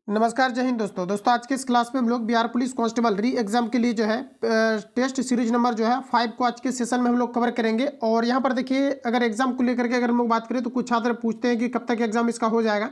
नमस्कार, जय हिंद दोस्तों आज के इस क्लास में हम लोग बिहार पुलिस कांस्टेबल री एग्जाम के लिए जो है टेस्ट सीरीज नंबर जो है 5 को आज के सेशन में हम लोग कवर करेंगे। और यहाँ पर देखिए, अगर एग्जाम को लेकर के अगर हम लोग बात करें तो कुछ छात्र पूछते हैं कि कब तक एग्जाम इसका हो जाएगा।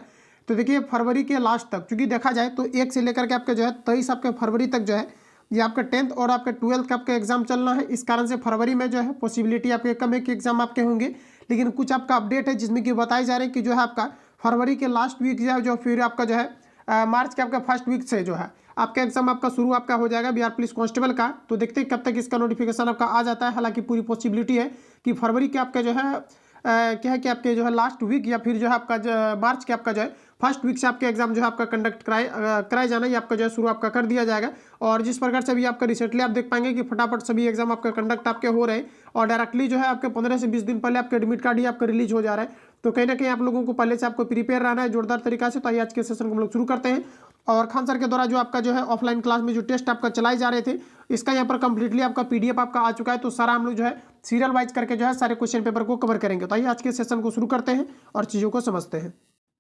तो देखिए, फरवरी के लास्ट तक, क्योंकि देखा जाए तो 1 से लेकर के आपका जो है 23 आपके फरवरी तक जो है ये आपका 10th और आपका 12th का आपका एग्जाम चलना है। इस कारण से फरवरी में जो है पॉसिबिलिटी आपके कम है कि एग्जाम आपके होंगे, लेकिन कुछ आपका अपडेट है जिसमें कि बताए जा रहे हैं कि जो है आपका फरवरी के लास्ट वीक जो फिर आपका जो है मार्च के आपका फर्स्ट वीक से जो है आपका एग्जाम आपका शुरू आपका हो जाएगा बिहार पुलिस कांस्टेबल का। तो देखते हैं कब तक इसका नोटिफिकेशन आपका आ जाता है। हालांकि पूरी पॉसिबिलिटी है कि फरवरी के आपका जो है क्या है कि आपके जो है लास्ट वीक या फिर जो है आपका मार्च के आपका जो है फर्स्ट वीक से आपके एग्जाम जो है आपका कंडक्ट कराए जाना, ये आपका जो है शुरू आपका कर दिया जाएगा। और जिस प्रकार से भी आपका रिसेंटली आप देख पाएंगे कि फटाफट सभी एग्जाम आपका कंडक्ट आपके हो रहे हैं और डायरेक्टली जो है आपके 15 से 20 दिन पहले आपके एडमिट कार्ड ही आपका रिलीज हो जा रहा है। तो कहीं ना कहीं आप लोगों को पहले से आपको प्रिपेयर रहना है जोरदार तरीका से। तो आइए आज के सेशन को हम लोग शुरू करते हैं। और खान सर के द्वारा जो आपका जो है ऑफलाइन क्लास में जो टेस्ट आपका चलाए जा रहे थे, इसका यहाँ पर कंप्लीटली आपका पीडीएफ आपका आ चुका है। तो सारा हम लोग जो है सीरियल वाइज करके जो है सारे क्वेश्चन पेपर को कवर करेंगे। तो आइए आज के सेशन को शुरू करते हैं और चीज़ों को समझते हैं।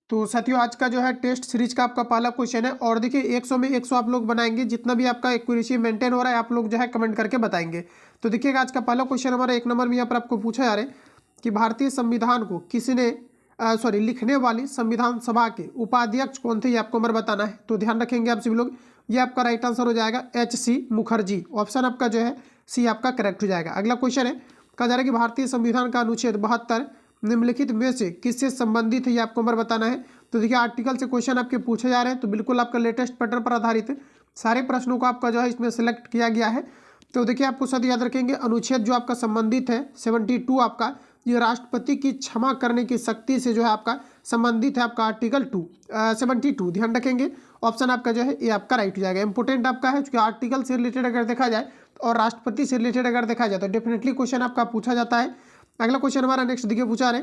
तो साथियों, आज का जो है टेस्ट सीरीज का आपका पहला क्वेश्चन है और देखिए 100 में 100 आप लोग बनाएंगे। जितना भी आपका एक्यूरेसी मेंटेन हो रहा है आप लोग जो है कमेंट करके बताएंगे। तो देखिएगा, आज का पहला क्वेश्चन हमारा 1 नंबर में यहाँ पर आपको पूछा जा रहा है कि भारतीय संविधान को किसने लिखने वाली संविधान सभा के उपाध्यक्ष कौन थे, ये आपको नंबर बताना है। तो ध्यान रखेंगे आप सभी लोग, ये आपका राइट आंसर हो जाएगा H.C. मुखर्जी। ऑप्शन आपका जो है सी आपका करेक्ट हो जाएगा। अगला क्वेश्चन है, कहा जा रहा है कि भारतीय संविधान का अनुच्छेद 72 निम्नलिखित में से किससे संबंधित है, ये आपको नंबर बताना है। तो देखिए, आर्टिकल से क्वेश्चन आपके पूछे जा रहे हैं, तो बिल्कुल आपका लेटेस्ट पैटर्न पर आधारित सारे प्रश्नों को आपका जो है इसमें सेलेक्ट किया गया है। तो देखिए, आपको साथ याद रखेंगे अनुच्छेद जो आपका संबंधित है 72 आपका, ये राष्ट्रपति की क्षमा करने की शक्ति से जो है आपका संबंधित है आपका आर्टिकल 72। ध्यान रखेंगे, ऑप्शन आपका जो है ये आपका राइट हो जाएगा। इंपोर्टेंट आपका है, क्योंकि आर्टिकल से रिलेटेड अगर देखा जाए और राष्ट्रपति से रिलेटेड अगर देखा जाए तो डेफिनेटली क्वेश्चन आपका पूछा जाता है। अगला क्वेश्चन हमारा नेक्स्ट देखिए पूछा रहे,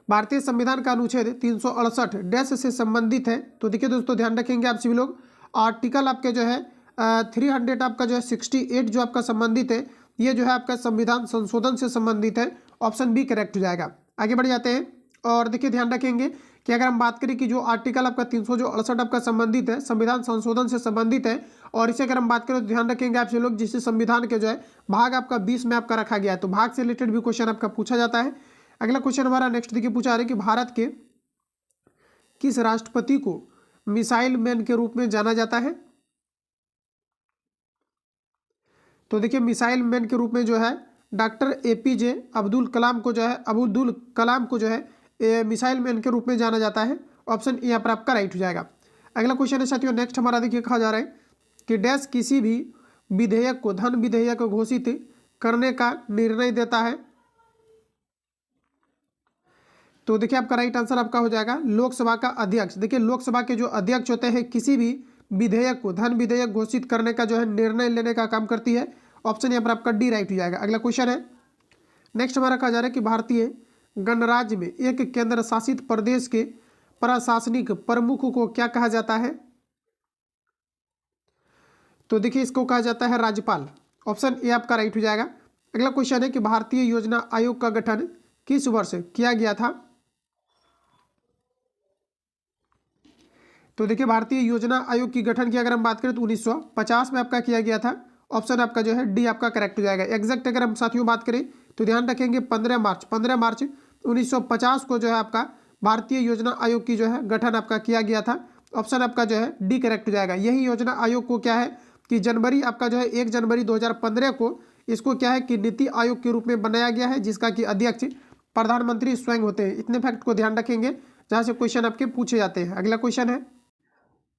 भारतीय संविधान का अनुच्छेद 368 डैश से संबंधित है। तो देखिए दोस्तों, ध्यान रखेंगे आप सभी लोग, आर्टिकल आपके जो है 300 आपका जो है 68 जो आपका संबंधित है, ये जो है आपका संविधान संशोधन से संबंधित है। ऑप्शन बी करेक्ट हो जाएगा। आगे बढ़ जाते हैं और देखिए ध्यान रखेंगे कि अगर हम बात करें कि जो आर्टिकल आपका 368 आपका संबंधित है संविधान संशोधन से संबंधित है, और इसे अगर हम बात करें तो ध्यान रखेंगे आप सभी लोग, जिससे संविधान के जो है भाग आपका 20 में आपका रखा गया है। तो भाग से रिलेटेड भी क्वेश्चन आपका पूछा जाता है। अगला क्वेश्चन हमारा नेक्स्ट देखिए पूछा रहे कि भारत के किस राष्ट्रपति को मिसाइल मैन के रूप में जाना जाता है। तो देखिए, मिसाइल मैन के रूप में जो है डॉक्टर APJ अब्दुल कलाम को जो है मिसाइल मैन के रूप में जाना जाता है। ऑप्शन यहाँ पर आपका राइट हो जाएगा। अगला क्वेश्चन है साथियों नेक्स्ट हमारा देखिए, कहा जा रहा है कि डैश किसी भी विधेयक को धन विधेयक घोषित करने का निर्णय देता है। तो देखिए, आपका राइट आंसर आपका हो जाएगा लोकसभा का अध्यक्ष। देखिए, लोकसभा के जो अध्यक्ष होते हैं किसी भी विधेयक को धन विधेयक घोषित करने का जो है निर्णय लेने का काम करती है। ऑप्शन यहाँ पर आपका डी राइट हो जाएगा। अगला क्वेश्चन है नेक्स्ट हमारा कहा जा रहा है कि भारतीय गणराज्य में एक केंद्र शासित प्रदेश के प्रशासनिक प्रमुख को क्या कहा जाता है। तो देखिए, इसको कहा जाता है राज्यपाल। ऑप्शन ए आपका राइट हो जाएगा। अगला क्वेश्चन है कि भारतीय योजना आयोग का गठन किस वर्ष किया गया था। तो देखिए, भारतीय योजना आयोग की गठन की अगर हम बात करें तो 1950 में आपका किया गया था। ऑप्शन आपका जो है डी आपका करेक्ट हो जाएगा। एग्जैक्ट अगर हम साथियों बात करें तो ध्यान रखेंगे 15 मार्च 1950 को जो है आपका भारतीय योजना आयोग की जो है गठन आपका किया गया था। ऑप्शन आपका जो है डी करेक्ट हो जाएगा। यही योजना आयोग को क्या है कि जनवरी आपका जो है 1 जनवरी 2015 को इसको क्या है कि नीति आयोग के रूप में बनाया गया है, जिसका कि अध्यक्ष प्रधानमंत्री स्वयं होते हैं। इतने फैक्ट को ध्यान रखेंगे जहाँ से क्वेश्चन आपके पूछे जाते हैं। अगला क्वेश्चन है,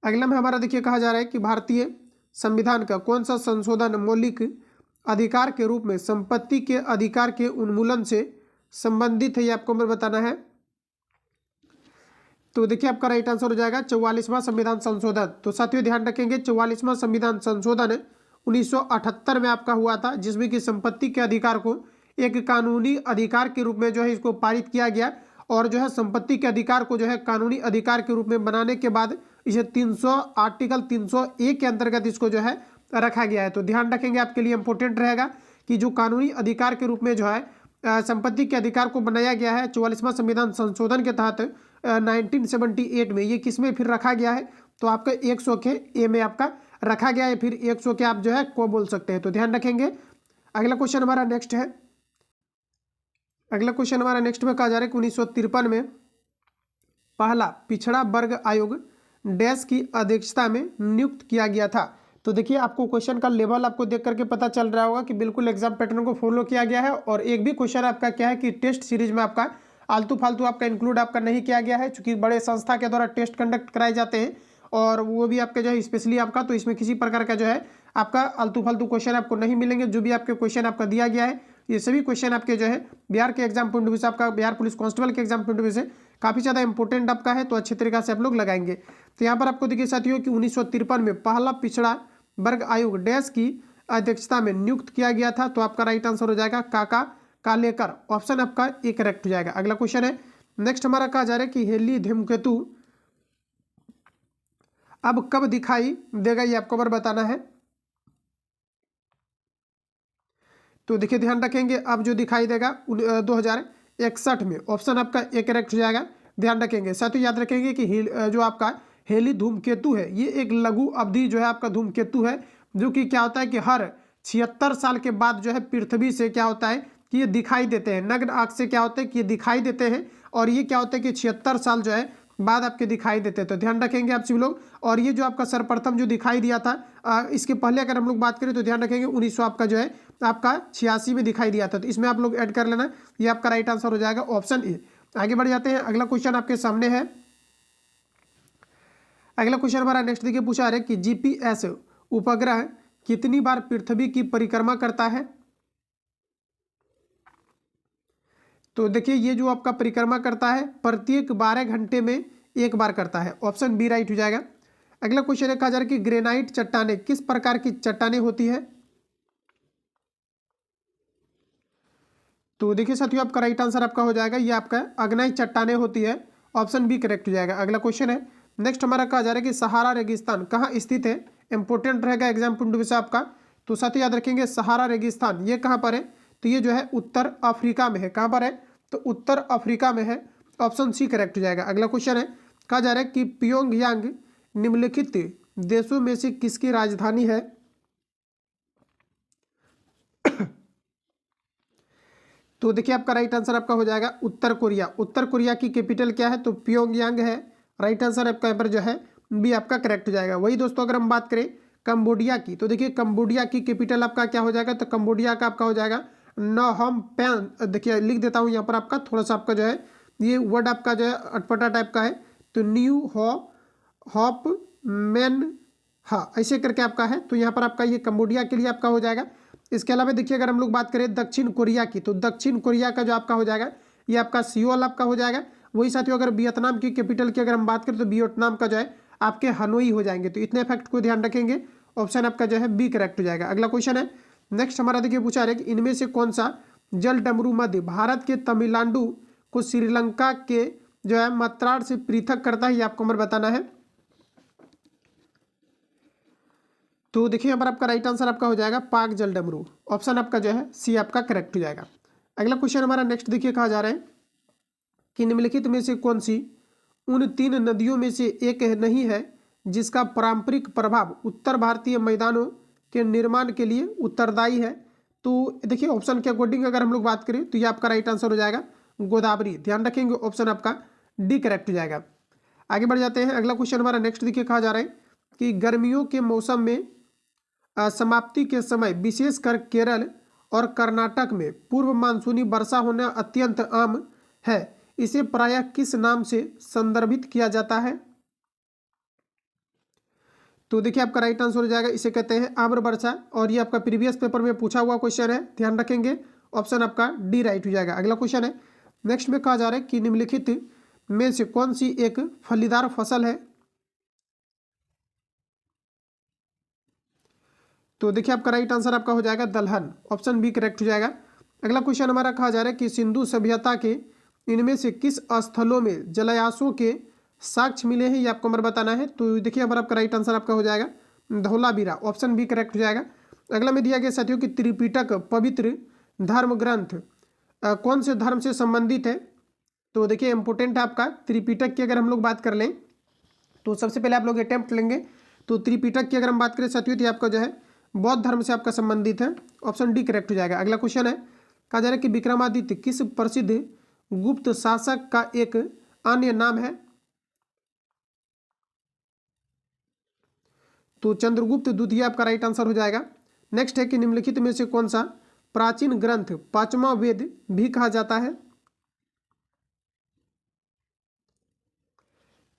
अगला में हमारा देखिए कहा जा रहा है कि भारतीय संविधान का कौन सा संशोधन मौलिक अधिकार के रूप में संपत्ति के अधिकार के उन्मूलन से संबंधित है, ये आपको मैं बताना है। तो देखिए, आपका राइट आंसर हो जाएगा 44वां संविधान संशोधन। तो साथियों ध्यान रखेंगे 44वां संविधान संशोधन 1978 में आपका हुआ था, जिसमें कि संपत्ति के अधिकार को एक कानूनी अधिकार के रूप में जो है इसको पारित किया गया, और जो है संपत्ति के अधिकार को जो है कानूनी अधिकार के रूप में बनाने के बाद इसे आर्टिकल 301 के अंतर्गत इसको जो है रखा गया है। तो ध्यान रखेंगे, आपके लिए इंपॉर्टेंट रहेगा कि जो कानूनी अधिकार के रूप में जो है संपत्ति के अधिकार को बनाया गया है 44वां संविधान संशोधन के तहत, 1978 में, ये किस में फिर रखा गया है? तो आपका 100 के ए में आपका रखा गया है, फिर 100 के आप जो है को बोल सकते हैं, तो ध्यान रखेंगे। अगला क्वेश्चन हमारा नेक्स्ट है। अगला क्वेश्चन हमारा नेक्स्ट में कहा जा रहा है कि 1953 में पहला पिछड़ा वर्ग आयोग डैश की अध्यक्षता में नियुक्त किया गया था। तो देखिए आपको क्वेश्चन का लेवल आपको देख करके पता चल रहा होगा कि बिल्कुल एग्जाम पैटर्न को फॉलो किया गया है। और एक भी क्वेश्चन आपका क्या है कि टेस्ट सीरीज में आपका आलतू फालतू आपका इंक्लूड आपका नहीं किया गया है, चूंकि बड़े संस्था के द्वारा टेस्ट कंडक्ट कराए जाते हैं और वो भी आपके जो है स्पेशली आपका, तो इसमें किसी प्रकार का जो है आपका आलतू फालतू क्वेश्चन आपको नहीं मिलेंगे। जो भी आपके क्वेश्चन आपका दिया गया है ये सभी क्वेश्चन आपके जो है बिहार के एग्जाम पॉइंट ऑफ व्यू से, आपका बिहार पुलिस कांस्टेबल के एग्जाम पॉइंट ऑफ व्यू से काफ़ी ज़्यादा इंपॉर्टेंट आपका है, तो अच्छी तरीके से आप लोग लगाएंगे। तो यहाँ पर आपको देखिए साथियों कि 1953 में पहला पिछड़ा वर्ग आयोग डैश की अध्यक्षता में नियुक्त किया गया था। तो आपका राइट आंसर हो जाएगा काका कालेकर, ऑप्शन आपका ए करेक्ट हो जाएगा। अगला क्वेश्चन है नेक्स्ट हमारा कहा जा रहा है कि हेली धूमकेतु अब कब दिखाई देगा, ये आपको बार बताना है। तो देखिए ध्यान रखेंगे, अब जो दिखाई देगा 2061 में, ऑप्शन आपका ए करेक्ट हो जाएगा। ध्यान रखेंगे साथियों, याद रखेंगे कि जो आपका हेली धूमकेतु है ये एक लघु अवधि जो है आपका धूमकेतु है, जो कि क्या होता है कि हर 76 साल के बाद जो है पृथ्वी से क्या होता है कि ये दिखाई देते हैं, नग्न आंख से क्या होता है कि ये दिखाई देते हैं, और ये क्या होता है कि 76 साल जो है बाद आपके दिखाई देते हैं। तो ध्यान रखेंगे आप सभी लोग। और ये जो आपका सर्वप्रथम जो दिखाई दिया था इसके पहले अगर हम लोग बात करें तो ध्यान रखेंगे 1900 आपका जो है आपका 86 में दिखाई दिया था, तो इसमें आप लोग ऐड कर लेना, ये आपका राइट आंसर हो जाएगा ऑप्शन ए। आगे बढ़ जाते हैं, अगला क्वेश्चन आपके सामने है। अगला क्वेश्चन हमारा नेक्स्ट देखिए पूछा है कि जीपीएस उपग्रह कितनी बार पृथ्वी की परिक्रमा करता है। तो देखिए ये जो आपका परिक्रमा करता है प्रत्येक 12 घंटे में एक बार करता है, ऑप्शन बी राइट हो जाएगा। अगला क्वेश्चन है कहा जा रहा है कि ग्रेनाइट चट्टानें किस प्रकार की चट्टानें होती है। तो देखिए साथियों आपका राइट आंसर आपका हो जाएगा, ये आपका अग्नाइट चट्टानें होती है, ऑप्शन बी करेक्ट हो जाएगा। अगला क्वेश्चन है नेक्स्ट हमारा कहा जा रहा है कि सहारा रेगिस्तान कहाँ स्थित है, इंपॉर्टेंट रहेगा एग्जाम पॉइंट ऑफ व्यू से आपका। तो साथियों याद रखेंगे सहारा रेगिस्तान ये कहाँ पर है, तो ये जो है उत्तर अफ्रीका में है। कहाँ पर है, तो उत्तर अफ्रीका में है, ऑप्शन सी करेक्ट हो जाएगा। अगला क्वेश्चन है कहा जा रहा है कि प्योंगयांग निम्नलिखित देशों में से किसकी राजधानी है। तो देखिए आपका राइट आंसर आपका हो जाएगा उत्तर कोरिया। उत्तर कोरिया की कैपिटल क्या है, तो प्योंगयांग है। राइट आंसर आपका यहाँ पर जो है बी आपका करेक्ट हो जाएगा। वही दोस्तों अगर हम बात करें कंबोडिया की, तो देखिए कंबोडिया की कैपिटल आपका क्या हो जाएगा, तो कंबोडिया का आपका हो जाएगा नॉम पेन। देखिए लिख देता हूँ यहाँ पर आपका थोड़ा सा आपका जो है ये वर्ड आपका जो है अटपटा टाइप का है, तो न्यू हॉप मैन, हाँ ऐसे करके आपका है। तो यहाँ पर आपका ये कंबोडिया के लिए आपका हो जाएगा। इसके अलावा देखिए अगर हम लोग बात करें दक्षिण कोरिया की, तो दक्षिण कोरिया का जो आपका हो जाएगा ये आपका सियोल आपका हो जाएगा। वही साथियों अगर वियतनाम की कैपिटल की अगर हम बात करें तो वियतनाम का जो है आपके हनोई हो जाएंगे। तो इतने फैक्ट को ध्यान रखेंगे, ऑप्शन आपका जो है बी करेक्ट हो जाएगा। अगला क्वेश्चन है नेक्स्ट हमारा देखिए पूछा है कि इनमें से कौन सा जल डमरू मध्य भारत के तमिलनाडु को श्रीलंका के जो है मत्रार से पृथक करता है, ये आपको हमें बताना है। तो देखिए यहाँ पर आपका राइट आंसर आपका हो जाएगा पाक जल डमरू, ऑप्शन आपका जो है सी आपका करेक्ट हो जाएगा। अगला क्वेश्चन हमारा नेक्स्ट देखिए कहा जा रहा है कि निम्नलिखित में से कौन सी उन 3 नदियों में से एक नहीं है जिसका पारंपरिक प्रभाव उत्तर भारतीय मैदानों के निर्माण के लिए उत्तरदायी है। तो देखिए ऑप्शन के अकॉर्डिंग अगर हम लोग बात करें तो ये आपका राइट आंसर हो जाएगा गोदावरी। ध्यान रखेंगे ऑप्शन आपका डी करेक्ट हो जाएगा। आगे बढ़ जाते हैं, अगला क्वेश्चन हमारा नेक्स्ट देखिए कहा जा रहा है कि गर्मियों के मौसम में समाप्ति के समय विशेषकर केरल और कर्नाटक में पूर्व मानसूनी वर्षा होना अत्यंत आम है, इसे प्रायः किस नाम से संदर्भित किया जाता है। तो देखिए आपका राइट आंसर हो जाएगा, इसे कहते हैं आम्र वर्षा, और ये आपका प्रीवियस पेपर में पूछा हुआ क्वेश्चन है, ध्यान रखेंगे ऑप्शन आपका डी राइट हो जाएगा। अगला क्वेश्चन है नेक्स्ट में कहा जा रहा है कि निम्नलिखित में से कौन सी एक फलीदार फसल है। तो देखिए आपका राइट आंसर आपका हो जाएगा दलहन, ऑप्शन बी करेक्ट हो जाएगा। अगला क्वेश्चन हमारा कहा जा रहा है कि सिंधु सभ्यता के इनमें से किस स्थलों में जलाशयों के साक्ष्य मिले हैं, ये आपको हमारा बताना है। तो देखिए हमारा आपका राइट आंसर आपका हो जाएगा धौलावीरा, ऑप्शन बी करेक्ट हो जाएगा। अगला में दिया गया साथियों कि त्रिपिटक पवित्र धर्म ग्रंथ कौन से धर्म से संबंधित है। तो देखिए इंपॉर्टेंट है आपका त्रिपिटक की अगर हम लोग बात कर लें तो सबसे पहले आप लोग अटेम्प्ट लेंगे। तो त्रिपिटक की अगर हम बात करें साथियों तो ये आपका जो है बौद्ध धर्म से आपका संबंधित है। ऑप्शन डी करेक्ट हो जाएगा। अगला क्वेश्चन है, कहा जा रहा है कि विक्रमादित्य किस प्रसिद्ध गुप्त शासक का एक अन्य नाम है? तो चंद्रगुप्त द्वितीय आपका राइट आंसर हो जाएगा। नेक्स्ट है कि निम्नलिखित में से कौन सा प्राचीन ग्रंथ पांचवा वेद भी कहा जाता है?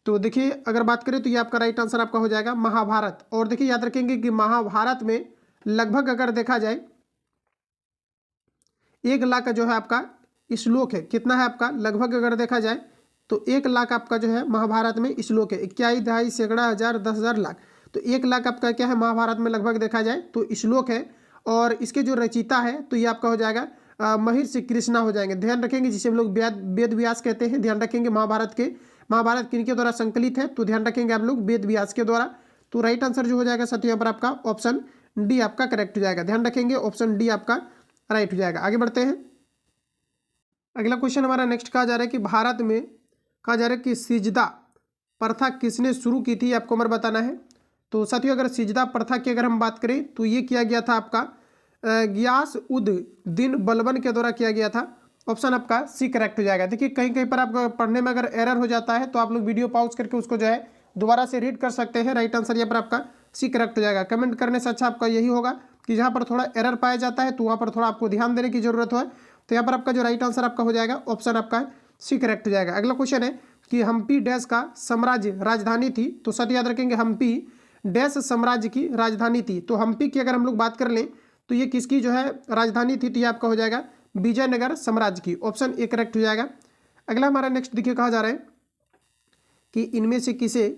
तो देखिए अगर बात करें तो ये आपका राइट आंसर आपका हो जाएगा महाभारत। और देखिए याद रखेंगे कि महाभारत में लगभग अगर देखा जाए 1 लाख का जो है आपका श्लोक है। कितना है आपका? लगभग अगर देखा जाए तो 1 लाख आपका जो है महाभारत में श्लोक है। इक्याई दहाई सैकड़ा हजार 10,000 लाख, तो 1 लाख आपका क्या है महाभारत में लगभग देखा जाए तो श्लोक है। और इसके जो रचिता है तो ये आपका हो जाएगा महर्षि कृष्णा हो जाएंगे। ध्यान रखेंगे जिसे हम लोग वेद व्यास कहते हैं। ध्यान रखेंगे महाभारत किनके द्वारा संकलित है? तो ध्यान रखेंगे आप लोग वेद व्यास के द्वारा। तो राइट आंसर जो हो जाएगा साथियों यहाँ पर आपका ऑप्शन डी आपका करेक्ट हो जाएगा। ध्यान रखेंगे ऑप्शन डी आपका राइट हो जाएगा। आगे बढ़ते हैं। अगला क्वेश्चन हमारा नेक्स्ट कहा जा रहा है कि भारत में कहा जा रहा है कि सिजदा प्रथा किसने शुरू की थी? आपको हमारे बताना है। तो साथियों अगर सिजदा प्रथा की अगर हम बात करें तो ये किया गया था आपका गियास उद दिन बलबन के द्वारा किया गया था। ऑप्शन आपका सी करेक्ट हो जाएगा। देखिए कहीं कहीं पर आपको पढ़ने में अगर एरर हो जाता है तो आप लोग वीडियो पॉज करके उसको जो है दोबारा से रीड कर सकते हैं। राइट आंसर यहाँ पर आपका सी करेक्ट हो जाएगा। कमेंट करने से अच्छा आपका यही होगा कि जहाँ पर थोड़ा एरर पाया जाता है तो वहाँ पर थोड़ा आपको ध्यान देने की जरूरत है। तो यहाँ पर आपका जो राइट आंसर आपका हो जाएगा ऑप्शन आपका सी करेक्ट हो जाएगा। अगला क्वेश्चन है कि हम्पी डैश का साम्राज्य राजधानी थी? तो सर याद रखेंगे हम्पी डैश साम्राज्य की राजधानी थी। तो हम्पी की अगर हम लोग बात कर लें तो ये किसकी जो है राजधानी थी? तो ये आपका हो जाएगा विजयनगर साम्राज्य की। ऑप्शन ए करेक्ट हो जाएगा। अगला हमारा नेक्स्ट देखिए कहा जा रहा है कि इनमें से किसे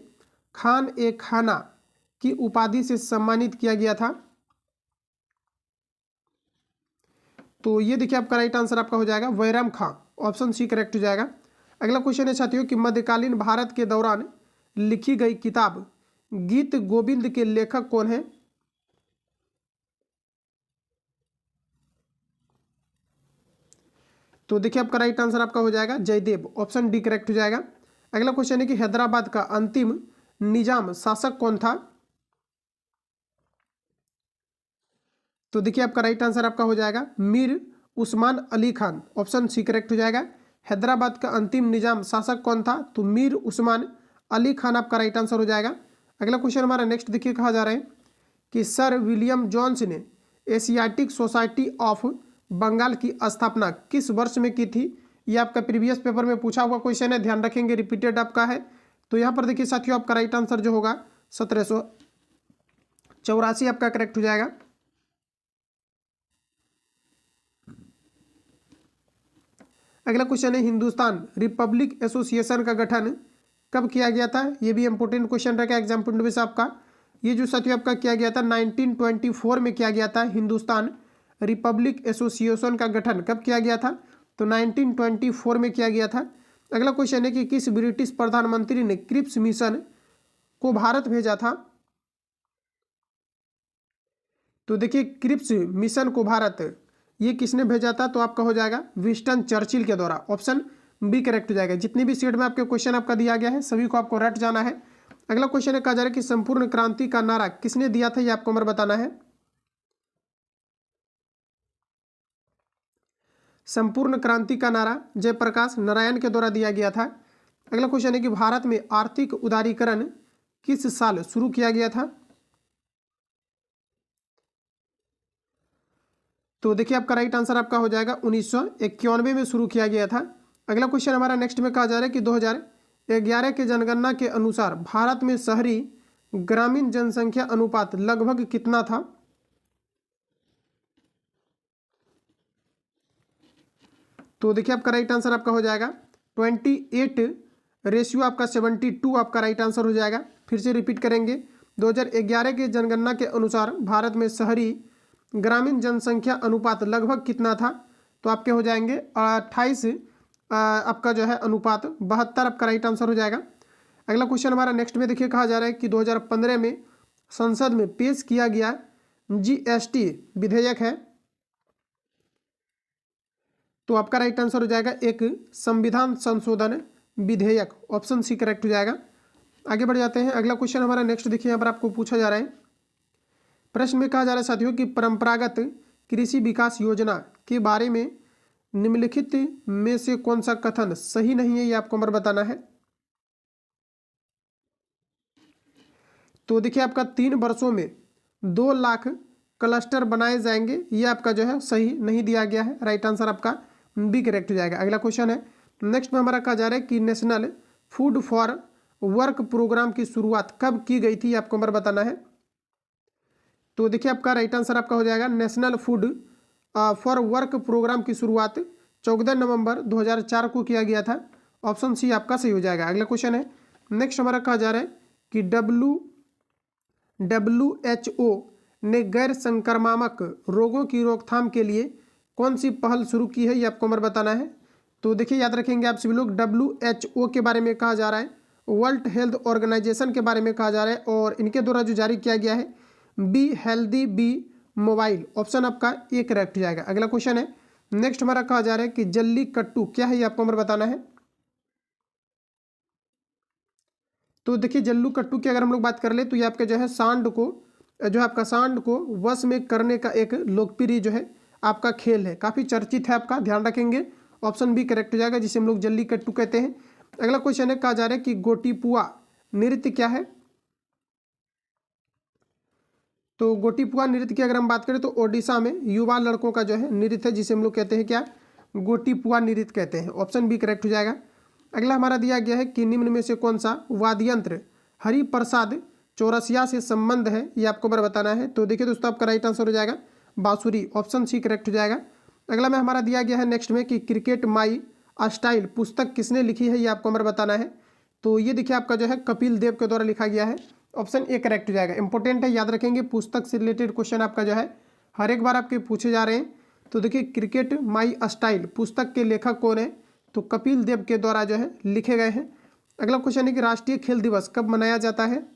खान ए खाना की उपाधि से सम्मानित किया गया था? तो ये देखिए आपका राइट आंसर आपका हो जाएगा बैरम खां। ऑप्शन सी करेक्ट हो जाएगा। अगला क्वेश्चन है साथियों कि मध्यकालीन भारत के दौरान लिखी गई किताब गीत गोविंद के लेखक कौन है? तो देखिए आपका राइट आंसर आपका हो जाएगा जयदेव। ऑप्शन डी करेक्ट हो जाएगा। अगला क्वेश्चन है कि हैदराबाद का अंतिम निजाम शासक कौन था? तो देखिए आपका राइट आंसर आपका हो जाएगा Mir Usman Ali Khan. Option C correct हो जाएगा। हैदराबाद का अंतिम निजाम शासक कौन था? तो मीर उस्मान अली खान आपका राइट आंसर हो जाएगा। अगला क्वेश्चन हमारा नेक्स्ट देखिए कहा जा रहा है कि सर विलियम जॉन्स ने एशियाटिक सोसाइटी ऑफ बंगाल की स्थापना किस वर्ष में की थी? ये आपका प्रीवियस पेपर में पूछा हुआ क्वेश्चन है। ध्यान रखेंगे रिपीटेड आपका है। तो यहाँ पर देखिए साथियों आपका राइट आंसर जो होगा 1784 आपका करेक्ट हो जाएगा। अगला क्वेश्चन है हिंदुस्तान रिपब्लिक एसोसिएशन का गठन कब किया गया था? ये भी इंपॉर्टेंट क्वेश्चन रहेगा एग्जाम पॉइंट ऑफ व्यू से आपका। ये जो साथियों आपका किया गया था 1924 में किया गया था। हिंदुस्तान रिपब्लिक एसोसिएशन का गठन कब किया गया था? तो 1924 में किया गया था। अगला क्वेश्चन है कि किस ब्रिटिश प्रधानमंत्री ने क्रिप्स मिशन को भारत भेजा था? तो देखिए क्रिप्स मिशन को भारत ये किसने भेजा था? तो आपका हो जाएगा विंस्टन चर्चिल के द्वारा। ऑप्शन बी करेक्ट हो जाएगा। जितनी भी सेट में आपके क्वेश्चन आपका दिया गया है सभी को आपको रट जाना है। अगला क्वेश्चन है कहा जा रहा है कि संपूर्ण क्रांति का नारा किसने दिया था? ये आपको हमारे बताना है। संपूर्ण क्रांति का नारा जयप्रकाश नारायण के द्वारा दिया गया था। अगला क्वेश्चन है कि भारत में आर्थिक उदारीकरण किस साल शुरू किया गया था? तो देखिए आपका राइट आंसर आपका हो जाएगा 1991 में शुरू किया गया था। अगला क्वेश्चन हमारा नेक्स्ट में कहा जा रहा है कि 2011 के जनगणना के अनुसार भारत में शहरी ग्रामीण जनसंख्या अनुपात लगभग कितना था? तो देखिए आपका राइट आंसर आपका हो जाएगा 28 रेशियो आपका 72 आपका राइट आंसर हो जाएगा। फिर से रिपीट करेंगे 2011 के जनगणना के अनुसार भारत में शहरी ग्रामीण जनसंख्या अनुपात लगभग कितना था? तो आपके हो जाएंगे 28 आपका जो है अनुपात 72 आपका राइट आंसर हो जाएगा। अगला क्वेश्चन हमारा नेक्स्ट में देखिए कहा जा रहा है कि 2015 में संसद में पेश किया गया जीएसटी विधेयक है। तो आपका राइट आंसर हो जाएगा एक संविधान संशोधन विधेयक, ऑप्शन सी करेक्ट हो जाएगा। आगे बढ़ जाते हैं, अगला क्वेश्चन हमारा नेक्स्ट देखिए यहाँ पर आपको पूछा जा रहा है। प्रश्न में कहा जा रहा है साथियों कि परंपरागत कृषि विकास योजना के बारे में निम्नलिखित में से कौन सा कथन सही नहीं है, ये आपको नंबर बताना है। तो देखिए आपका 3 वर्षों में 2 लाख क्लस्टर बनाए जाएंगे, ये आपका जो है सही नहीं दिया गया है, राइट आंसर आपका बी करेक्ट हो जाएगा। अगला क्वेश्चन है नेक्स्ट में हमारा कहा जा रहा है कि national food for work programme की शुरुआत कब की गई थी, आपको नंबर बताना है। तो देखिए आपका राइट आंसर आपका हो जाएगा national food for work programme की शुरुआत 14 नवंबर 2004 को किया गया था, ऑप्शन सी आपका सही हो जाएगा। अगला क्वेश्चन है नेक्स्ट हमारा कहा जा रहा है कि WHO ने गैर संक्रामक रोगों की रोकथाम के लिए कौन सी पहल शुरू की है, ये आपको नंबर बताना है। तो देखिए याद रखेंगे आप सभी लोग, WHO के बारे में कहा जा रहा है, वर्ल्ड हेल्थ ऑर्गेनाइजेशन के बारे में कहा जा रहा है, और इनके द्वारा जो जारी किया गया है be healthy be mobile, option आपका ए करेक्ट जाएगा। अगला क्वेश्चन है नेक्स्ट हमारा कहा जा रहा है कि जल्लीकट्टू क्या है, ये आपको नंबर बताना है। तो देखिए जल्लीकट्टू की अगर हम लोग बात कर ले तो ये आपके जो है सांड को वश में करने का एक लोकप्रिय जो है आपका खेल है, काफ़ी चर्चित है आपका, ध्यान रखेंगे, ऑप्शन बी करेक्ट हो जाएगा, जिसे हम लोग जल्लीकट्टू कहते हैं। अगला क्वेश्चन है कहा जा रहा है कि गोटीपुआ नृत्य क्या है। तो गोटीपुआ नृत्य की अगर हम बात करें तो ओडिशा में युवा लड़कों का जो है नृत्य है, जिसे हम लोग कहते हैं क्या, गोटीपुआ नृत्य कहते हैं, ऑप्शन बी करेक्ट हो जाएगा। अगला हमारा दिया गया है कि निम्न में से कौन सा वाद्य यंत्र हरिप्रसाद चौरसिया से संबंध है, ये आपको बार बताना है। तो देखिए दोस्तों आपका राइट आंसर हो जाएगा बांसुरी, ऑप्शन सी करेक्ट हो जाएगा। अगला में हमारा दिया गया है नेक्स्ट में कि क्रिकेट माई स्टाइल पुस्तक किसने लिखी है, ये आपको हमारा बताना है। तो ये देखिए आपका जो है कपिल देव के द्वारा लिखा गया है, ऑप्शन ए करेक्ट हो जाएगा। इंपॉर्टेंट है, याद रखेंगे, पुस्तक से रिलेटेड क्वेश्चन आपका जो है हर एक बार आपके पूछे जा रहे हैं। तो देखिए क्रिकेट माई स्टाइल पुस्तक के लेखक कौन है, तो कपिल देव के द्वारा जो है लिखे गए हैं। अगला क्वेश्चन है कि राष्ट्रीय खेल दिवस कब मनाया जाता है।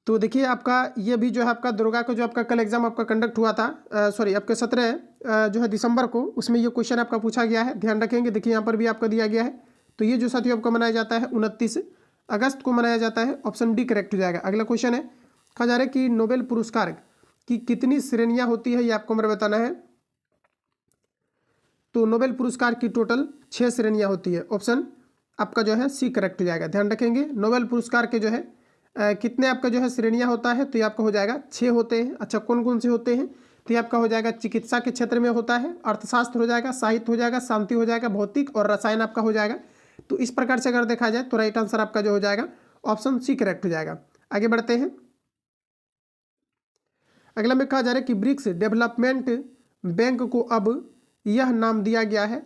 तो देखिए आपका ये भी जो है आपका दुर्गा को जो आपका कल एग्जाम आपका कंडक्ट हुआ था, आपके 17 जो है दिसंबर को, उसमें ये क्वेश्चन आपका पूछा गया है, ध्यान रखेंगे। देखिए यहाँ पर भी आपका दिया गया है। तो ये जो साथियों आपको मनाया जाता है 29 अगस्त को मनाया जाता है, ऑप्शन डी करेक्ट हो जाएगा। अगला क्वेश्चन है कहा जा रहा है कि नोबेल पुरस्कार की कितनी श्रेणियाँ होती है, ये आपको मेरा बताना है। तो नोबेल पुरस्कार की टोटल 6 श्रेणियाँ होती है, ऑप्शन आपका जो है सी करेक्ट हो जाएगा। ध्यान रखेंगे नोबेल पुरस्कार के जो है कितने आपका जो है श्रेणियाँ होता है, तो ये आपका हो जाएगा 6 होते हैं। अच्छा कौन कौन से होते हैं, तो ये आपका हो जाएगा चिकित्सा के क्षेत्र में होता है, अर्थशास्त्र हो जाएगा, साहित्य हो जाएगा, शांति हो जाएगा, भौतिक और रसायन आपका हो जाएगा। तो इस प्रकार से अगर देखा जाए तो राइट आंसर आपका जो हो जाएगा ऑप्शन सी करेक्ट हो जाएगा। आगे बढ़ते हैं, अगला में कहा जा रहा है कि ब्रिक्स डेवलपमेंट बैंक को अब यह नाम दिया गया है।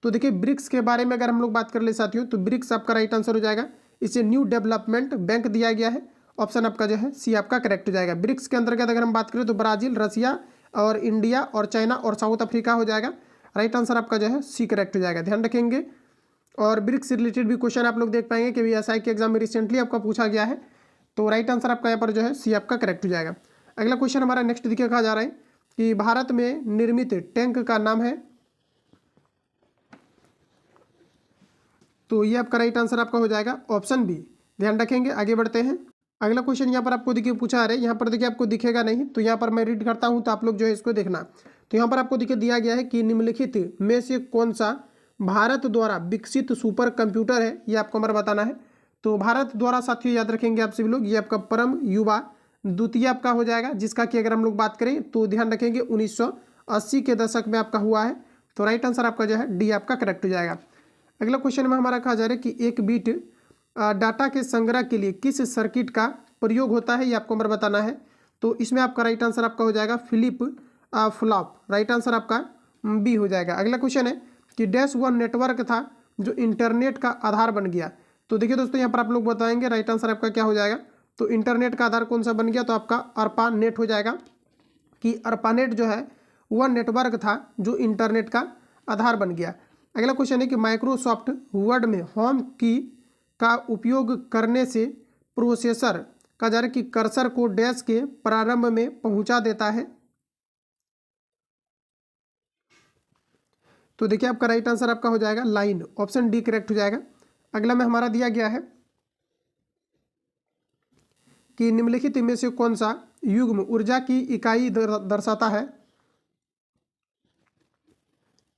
तो देखिए ब्रिक्स के बारे में अगर हम लोग बात कर ले साथियों, तो ब्रिक्स आपका राइट आंसर हो जाएगा, इसे न्यू डेवलपमेंट बैंक दिया गया है, ऑप्शन आपका जो है सी आपका करेक्ट हो जाएगा। ब्रिक्स के अंतर्गत अगर हम बात करें तो ब्राजील, रसिया और इंडिया और चाइना और साउथ अफ्रीका हो जाएगा, राइट आंसर आपका जो है सी करेक्ट हो जाएगा। ध्यान रखेंगे, और ब्रिक्स से रिलेटेड भी क्वेश्चन आप लोग देख पाएंगे कि एसआई के एग्जाम में रिसेंटली आपका पूछा गया है। तो राइट आंसर आपका यहाँ पर जो है सी आपका करेक्ट हो जाएगा। अगला क्वेश्चन हमारा नेक्स्ट देखिए कहा जा रहा है कि भारत में निर्मित टैंक का नाम है। तो ये आपका राइट आंसर आपका हो जाएगा ऑप्शन बी, ध्यान रखेंगे। आगे बढ़ते हैं, अगला क्वेश्चन यहाँ पर आपको देखिए पूछा है, यहाँ पर देखिए आपको दिखेगा नहीं, तो यहाँ पर मैं रीड करता हूँ तो आप लोग जो है इसको देखना। तो यहाँ पर आपको देखिए दिया गया है कि निम्नलिखित में से कौन सा भारत द्वारा विकसित सुपर कंप्यूटर है, ये आपको हमारा बताना है। तो भारत द्वारा साथियों याद रखेंगे आप सभी लोग, ये आपका परम युवा द्वितीय आपका हो जाएगा, जिसका कि अगर हम लोग बात करें तो ध्यान रखेंगे 1980 के दशक में आपका हुआ है। तो राइट आंसर आपका जो है डी आपका करेक्ट हो जाएगा। अगला क्वेश्चन में हमारा कहा जा रहा है कि एक बीट डाटा के संग्रह के लिए किस सर्किट का प्रयोग होता है, ये आपको हमारा बताना है। तो इसमें आपका राइट आंसर आपका हो जाएगा फ्लिप फ्लॉप, राइट आंसर आपका बी हो जाएगा। अगला क्वेश्चन है कि डैश वन नेटवर्क था जो इंटरनेट का आधार बन गया। तो देखिए दोस्तों यहाँ पर आप लोग बताएंगे राइट आंसर आपका क्या हो जाएगा। तो इंटरनेट का आधार कौन सा बन गया, तो आपका अर्पानेट हो जाएगा, कि अर्पानेट जो है वह नेटवर्क था जो इंटरनेट का आधार बन गया। अगला क्वेश्चन है कि माइक्रोसॉफ्ट वर्ड में होम की का उपयोग करने से प्रोसेसर का जा रहा है कि कर्सर को डैश के प्रारंभ में पहुंचा देता है। तो देखिए आपका राइट आंसर आपका हो जाएगा लाइन, ऑप्शन डी करेक्ट हो जाएगा। अगला में हमारा दिया गया है कि निम्नलिखित में से कौन सा युग्म ऊर्जा की इकाई दर्शाता है।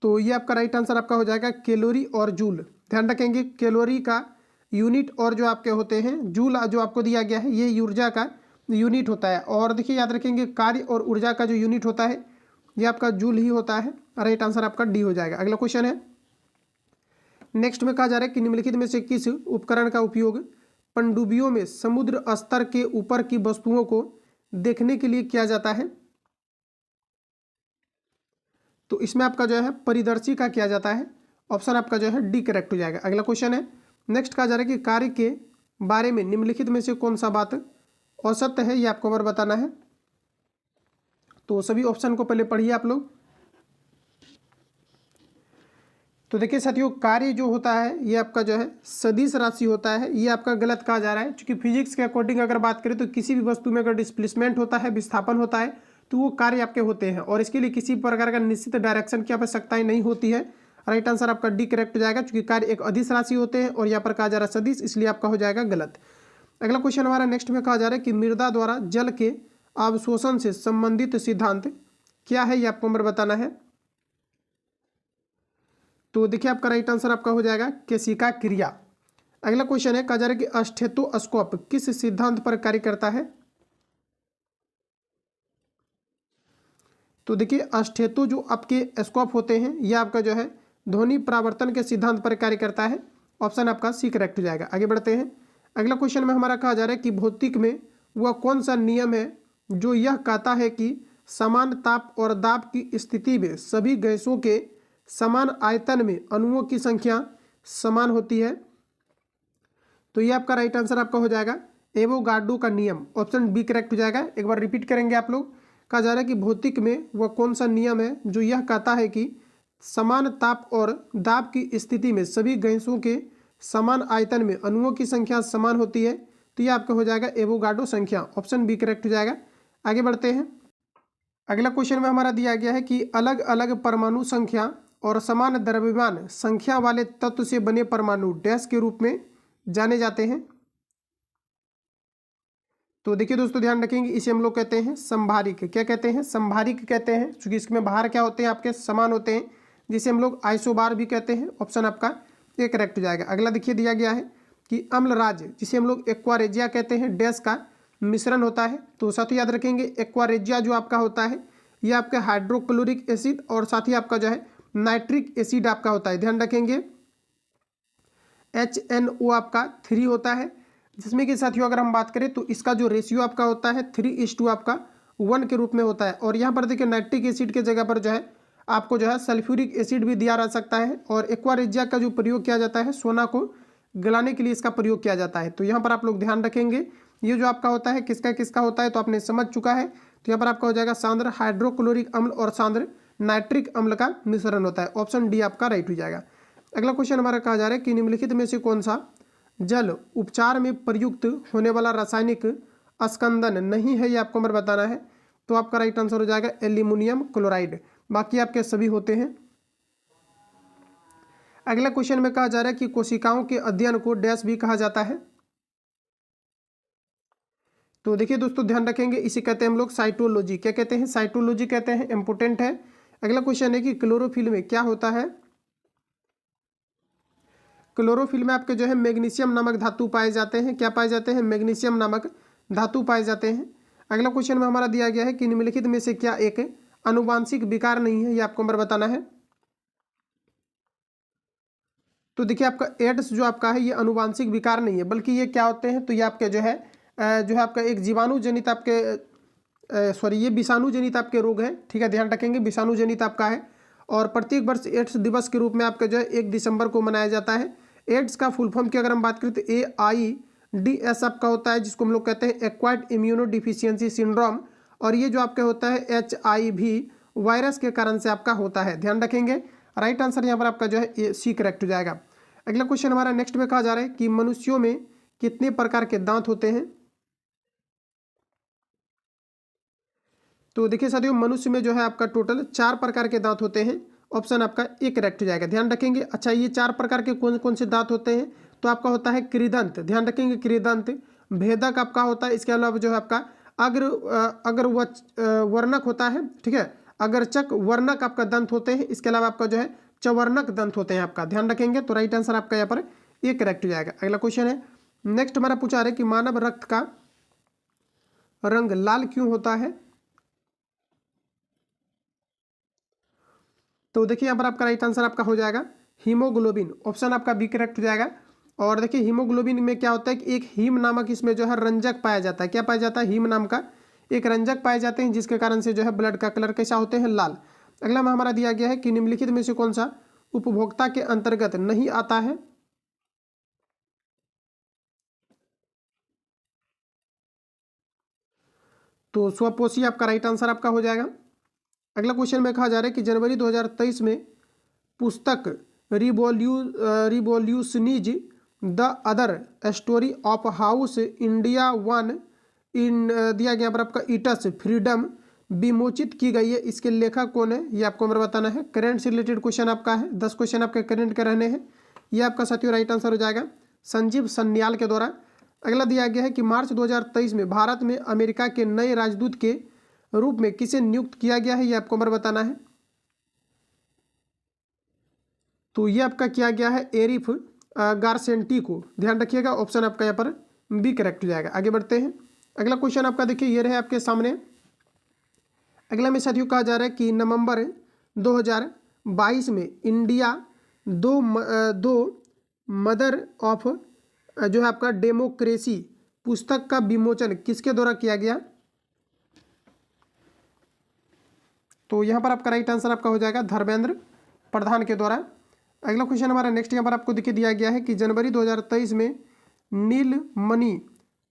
तो ये आपका राइट आंसर आपका हो जाएगा कैलोरी और जूल। ध्यान रखेंगे कैलोरी का यूनिट और जो आपके होते हैं जूल जो आपको दिया गया है ये ऊर्जा का यूनिट होता है। और देखिए याद रखेंगे कार्य और ऊर्जा का जो यूनिट होता है ये आपका जूल ही होता है। राइट आंसर आपका डी हो जाएगा। अगला क्वेश्चन है, नेक्स्ट में कहा जा रहा है कि निम्नलिखित में से किस उपकरण का उपयोग पनडुब्बियों में समुद्र स्तर के ऊपर की वस्तुओं को देखने के लिए किया जाता है। तो इसमें आपका जो है परिदर्शी का किया जाता है। ऑप्शन आपका जो है डी करेक्ट हो जाएगा। अगला क्वेश्चन है, नेक्स्ट कहा जा रहा है कि कार्य के बारे में निम्नलिखित में से कौन सा बात असत्य है, ये आपको बार बताना है। तो सभी ऑप्शन को पहले पढ़िए आप लोग। तो देखिए साथियों कार्य जो होता है ये आपका जो है सदिश राशि होता है, ये आपका गलत कहा जा रहा है। क्योंकि फिजिक्स के अकॉर्डिंग अगर बात करें तो किसी भी वस्तु में अगर डिस्प्लेसमेंट होता है, विस्थापन होता है, तो वो कार्य आपके होते हैं और इसके लिए किसी प्रकार का निश्चित डायरेक्शन की आवश्यकताएं नहीं होती है। राइट आंसर आपका डी करेक्ट हो जाएगा। क्योंकि कार्य एक अदिश राशि होते हैं और यहाँ पर कहा जा रहा है सदिश, इसलिए आपका हो जाएगा गलत। अगला क्वेश्चन हमारा नेक्स्ट में कहा जा रहा है कि मृदा द्वारा जल के अवशोषण से संबंधित सिद्धांत क्या है, ये आपको नंबर बताना है। तो देखिए आपका राइट आंसर आपका हो जाएगा केशिका क्रिया। अगला क्वेश्चन है, कहा जा रहा है कि स्टेथोस्कोप किस सिद्धांत पर कार्य करता है। तो देखिए स्टेथो जो आपके स्कोप होते हैं ये आपका जो है ध्वनि परावर्तन के सिद्धांत पर कार्य करता है। ऑप्शन आपका सी करेक्ट हो जाएगा। आगे बढ़ते हैं। अगला क्वेश्चन में हमारा कहा जा रहा है कि भौतिक में वह कौन सा नियम है जो यह कहता है कि समान ताप और दाब की स्थिति में सभी गैसों के समान आयतन में अणुओं की संख्या समान होती है। तो ये आपका राइट आंसर आपका हो जाएगा एवोगाड्रो का नियम। ऑप्शन बी करेक्ट हो जाएगा। एक बार रिपीट करेंगे आप लोग। कहा जा रहा है कि भौतिक में वह कौन सा नियम है जो यह कहता है कि समान ताप और दाब की स्थिति में सभी गैसों के समान आयतन में अणुओं की संख्या समान होती है। तो ये आपका हो जाएगा एवोगाड्रो संख्या। ऑप्शन बी करेक्ट हो जाएगा। आगे बढ़ते हैं। अगला क्वेश्चन में हमारा दिया गया है कि अलग अलग परमाणु संख्या और समान द्रव्यमान संख्या वाले तत्व से बने परमाणु डैश के रूप में जाने जाते हैं। तो देखिए दोस्तों ध्यान रखेंगे, इसे हम लोग कहते हैं संभारिक। क्या कहते हैं? संभारिक कहते हैं। क्योंकि इसमें बाहर क्या होते हैं आपके समान होते हैं, जिसे हम लोग आइसोबार भी कहते हैं। ऑप्शन आपका ये करेक्ट हो जाएगा। अगला देखिए दिया गया है कि अम्लराज जिसे हम लोग एक्वारेजिया कहते हैं डैश का मिश्रण होता है। तो साथ ही याद रखेंगे एक्वारेजिया जो आपका होता है ये आपका हाइड्रोक्लोरिक एसिड और साथ ही आपका जो है नाइट्रिक एसिड आपका होता है। ध्यान रखेंगे HNO आपका 3 होता है, जिसमें कि साथियों अगर हम बात करें तो इसका जो रेशियो आपका होता है 3:2 आपका 1 के रूप में होता है। और यहाँ पर देखिए नाइट्रिक एसिड के जगह पर जो है आपको जो है सल्फ्यूरिक एसिड भी दिया जा सकता है। और एक्वारेजिया का जो प्रयोग किया जाता है सोना को गलाने के लिए इसका प्रयोग किया जाता है। तो यहाँ पर आप लोग ध्यान रखेंगे ये जो आपका होता है किसका किसका होता है तो आपने समझ चुका है। तो यहाँ पर आपका हो जाएगा सांद्र हाइड्रोक्लोरिक अम्ल और सांद्र नाइट्रिक अम्ल का मिश्रण होता है। ऑप्शन डी आपका राइट हो जाएगा। अगला क्वेश्चन हमारा कहा जा रहा है कि निम्नलिखित में से कौन सा जल उपचार में प्रयुक्त होने वाला रासायनिक अस्कंदन नहीं है, ये आपको हमें बताना है। तो आपका राइट आंसर हो जाएगा एल्यूमिनियम क्लोराइड। बाकी आपके सभी होते हैं। अगला क्वेश्चन में कहा जा रहा है कि कोशिकाओं के अध्ययन को डैश भी कहा जाता है। तो देखिए दोस्तों ध्यान रखेंगे इसे कहते हैं हम लोग साइटोलॉजी। क्या कहते हैं? साइटोलॉजी कहते हैं। इंपोर्टेंट है। अगला क्वेश्चन है कि क्लोरोफिल में क्या होता है। क्लोरोफिल में आपके जो है मैग्नीशियम नामक धातु पाए जाते हैं। क्या पाए जाते हैं? मैग्नीशियम नामक धातु पाए जाते हैं। अगला क्वेश्चन में हमारा दिया गया है कि निम्नलिखित में से क्या एक आनुवांशिक विकार नहीं है, ये आपको नंबर बताना है। तो देखिए आपका एड्स जो आपका है ये आनुवांशिक विकार नहीं है, बल्कि ये क्या होते हैं तो ये आपके जो है आपका एक जीवाणु जनित आपके ये विषाणु जनित आपके रोग है। ठीक है, ध्यान रखेंगे विषाणु जनित आपका है। और प्रत्येक वर्ष एड्स दिवस के रूप में आपका जो है 1 दिसंबर को मनाया जाता है। एड्स का फुल फॉर्म की अगर हम बात करें तो AIDS आपका होता है, जिसको हम लोग कहते हैं एक्वायर्ड इम्यूनो डिफिशियंसी सिंड्रोम। और ये जो आपका होता है HIV वायरस के कारण से आपका होता है। ध्यान रखेंगे। राइट आंसर यहाँ पर आपका जो है सी करेक्ट हो जाएगा। अगला क्वेश्चन हमारा नेक्स्ट में कहा जा रहा है कि मनुष्यों में कितने प्रकार के दांत होते हैं। तो देखिए साथियों मनुष्य में जो है आपका टोटल 4 प्रकार के दांत होते हैं। ऑप्शन आपका ए करेक्ट हो जाएगा। ध्यान रखेंगे। अच्छा, ये 4 प्रकार के कौन कौन से दांत होते हैं? तो आपका होता है कृदंत, ध्यान रखेंगे, कृदंत। भेदक आपका होता है। इसके अलावा जो है आपका अग्र वर्णक होता है, ठीक है। अग्रचक वर्णक आपका दंत होते हैं। इसके अलावा आपका जो है चवर्णक दंत होते हैं आपका, ध्यान रखेंगे। तो राइट आंसर आपका यहाँ पर ये करेक्ट हो जाएगा। अगला क्वेश्चन है, नेक्स्ट हमारा पूछा रहा है कि मानव रक्त का रंग लाल क्यों होता है? तो देखिए यहाँ पर आपका राइट आंसर आपका हो जाएगा हीमोग्लोबिन, ऑप्शन आपका बी करेक्ट हो जाएगा। और देखिए हीमोग्लोबिन में क्या होता है कि एक हीम नामक इसमें जो है रंजक पाया जाता है। क्या पाया जाता है? हीम नाम का एक रंजक पाए जाते हैं, जिसके कारण से जो है ब्लड का कलर कैसा होते हैं? लाल। अगला में हमारा दिया गया है कि निम्नलिखित में से कौन सा उपभोक्ता के अंतर्गत नहीं आता है? तो स्वपोषी आपका राइट आंसर आपका हो जाएगा। अगला क्वेश्चन में कहा जा रहा है कि जनवरी 2023 में पुस्तक revolutionaries the other story of how India won in दिया गया पर आपका ईटस फ्रीडम विमोचित की गई है। इसके लेखक कौन है? ये आपको हमें बताना है। करेंट से रिलेटेड क्वेश्चन आपका है, 10 क्वेश्चन आपके करेंट के रहने हैं। ये आपका साथियों राइट आंसर हो जाएगा संजीव सन्याल के द्वारा। अगला दिया गया है कि मार्च 2023 में भारत में अमेरिका के नए राजदूत के रूप में किसे नियुक्त किया गया है? ये आपको हमें बताना है। तो ये आपका किया गया है एरिफ गारसेंटी को, ध्यान रखिएगा। ऑप्शन आपका यहाँ पर बी करेक्ट हो जाएगा। आगे बढ़ते हैं। अगला क्वेश्चन आपका देखिए ये रहे आपके सामने। अगला में साथियों कहा जा रहा है कि नवंबर 2022 में इंडिया दो मदर ऑफ जो है आपका डेमोक्रेसी पुस्तक का विमोचन किसके द्वारा किया गया? तो यहाँ पर आपका राइट आंसर आपका हो जाएगा धर्मेंद्र प्रधान के द्वारा। अगला क्वेश्चन हमारा नेक्स्ट यहाँ पर आपको देखिए दिया गया है कि जनवरी 2023 में नीलमणि